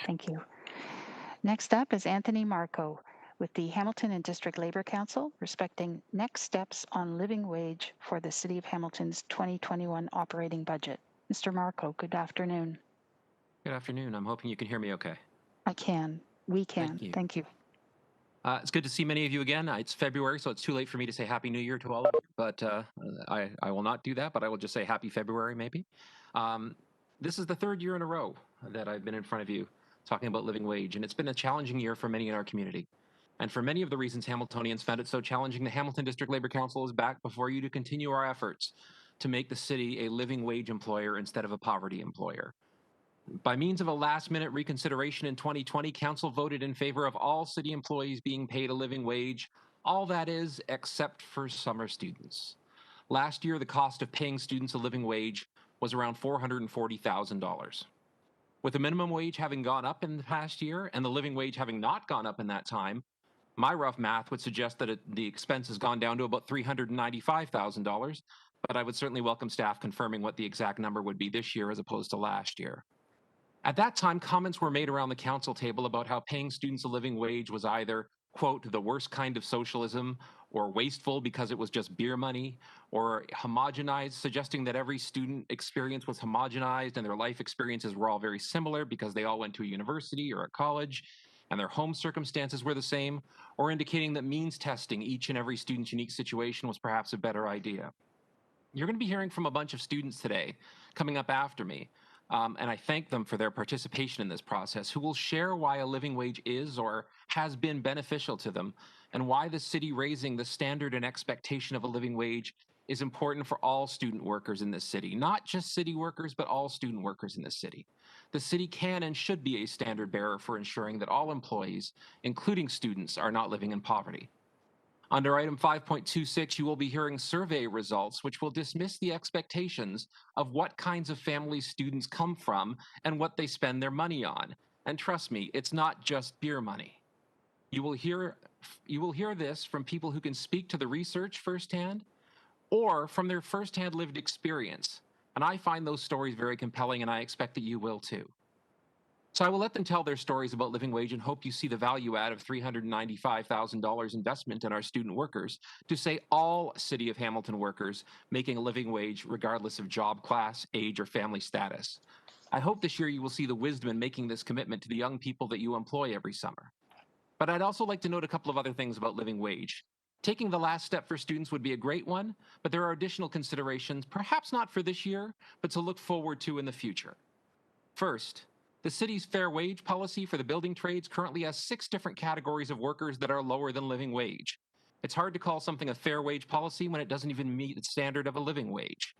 Thank you. Next up is Anthony Marco with the Hamilton and District Labor Council respecting next steps on living wage for the City of Hamilton's 2021 operating budget. Mr. Marco, good afternoon. Good afternoon. I'm hoping you can hear me okay. I can. We can. Thank you. Thank you. It's good to see many of you again. It's February, so it's too late for me to say Happy New Year to all of you, but I will not do that, but I will just say Happy February maybe. This is the third year in a row that I've been in front of you talking about living wage, and it's been a challenging year for many in our community. And for many of the reasons Hamiltonians found it so challenging, the Hamilton District Labor Council is back before you to continue our efforts to make the city a living wage employer instead of a poverty employer. By means of a last-minute reconsideration in 2020, Council voted in favor of all city employees being paid a living wage, all that is, except for summer students. Last year, the cost of paying students a living wage was around $440,000. With the minimum wage having gone up in the past year and the living wage having not gone up in that time, my rough math would suggest that the expense has gone down to about $395,000, but I would certainly welcome staff confirming what the exact number would be this year as opposed to last year. At that time, comments were made around the council table about how paying students a living wage was either, quote, the worst kind of socialism, or wasteful because it was just beer money, or homogenized, suggesting that every student experience was homogenized and their life experiences were all very similar because they all went to a university or a college and their home circumstances were the same, or indicating that means testing each and every student's unique situation was perhaps a better idea. You're going to be hearing from a bunch of students today coming up after me, and I thank them for their participation in this process, who will share why a living wage is or has been beneficial to them, and why the city raising the standard and expectation of a living wage is important for all student workers in this city, not just city workers, but all student workers in this city. The city can and should be a standard bearer for ensuring that all employees, including students, are not living in poverty. Under item 5.26, you will be hearing survey results, which will dismiss the expectations of what kinds of families students come from and what they spend their money on. And trust me, it's not just beer money. You will hear this from people who can speak to the research firsthand or from their firsthand lived experience. And I find those stories very compelling, and I expect that you will too. So I will let them tell their stories about living wage and hope you see the value add of $395,000 investment in our student workers to say all City of Hamilton workers making a living wage regardless of job class, age, or family status. I hope this year you will see the wisdom in making this commitment to the young people that you employ every summer. But I'd also like to note a couple of other things about living wage. Taking the last step for students would be a great one, but there are additional considerations, perhaps not for this year, but to look forward to in the future. First, the city's fair wage policy for the building trades currently has 6 different categories of workers that are lower than living wage. It's hard to call something a fair wage policy when it doesn't even meet the standard of a living wage.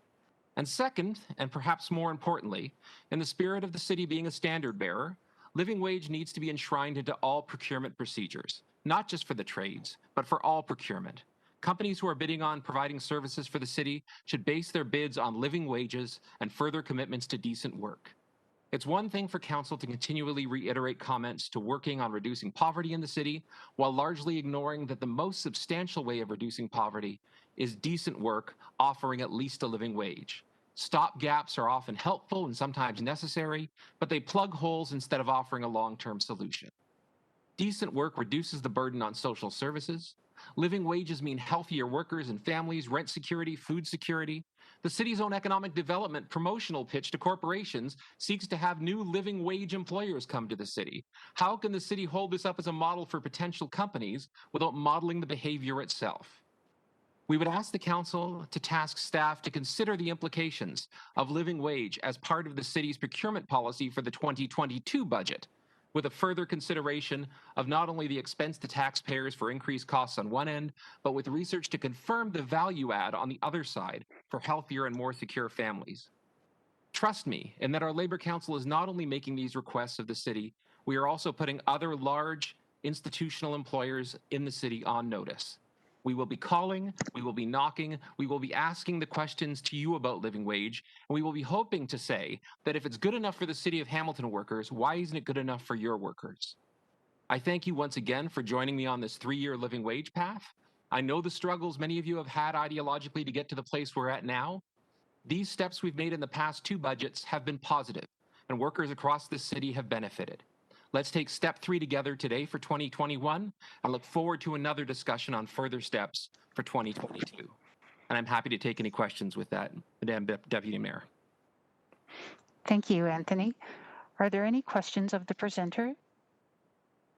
And second, and perhaps more importantly, in the spirit of the city being a standard bearer, living wage needs to be enshrined into all procurement procedures, not just for the trades, but for all procurement. Companies who are bidding on providing services for the city should base their bids on living wages and further commitments to decent work. It's one thing for council to continually reiterate comments to working on reducing poverty in the city, while largely ignoring that the most substantial way of reducing poverty is decent work offering at least a living wage. Stop gaps are often helpful and sometimes necessary, but they plug holes instead of offering a long-term solution. Decent work reduces the burden on social services. Living wages mean healthier workers and families, rent security, food security. The city's own economic development promotional pitch to corporations seeks to have new living wage employers come to the city. How can the city hold this up as a model for potential companies without modeling the behavior itself? We would ask the council to task staff to consider the implications of living wage as part of the city's procurement policy for the 2022 budget, with a further consideration of not only the expense to taxpayers for increased costs on one end, but with research to confirm the value add on the other side for healthier and more secure families. Trust me in that our Labor Council is not only making these requests of the city, we are also putting other large institutional employers in the city on notice. We will be calling, we will be knocking, we will be asking the questions to you about living wage, and we will be hoping to say that if it's good enough for the City of Hamilton workers, why isn't it good enough for your workers? I thank you once again for joining me on this 3-year living wage path. I know the struggles many of you have had ideologically to get to the place we're at now. These steps we've made in the past 2 budgets have been positive, and workers across this city have benefited. Let's take step 3 together today for 2021. I look forward to another discussion on further steps for 2022. And I'm happy to take any questions with that, Madam Deputy Mayor. Thank you, Anthony. Are there any questions of the presenter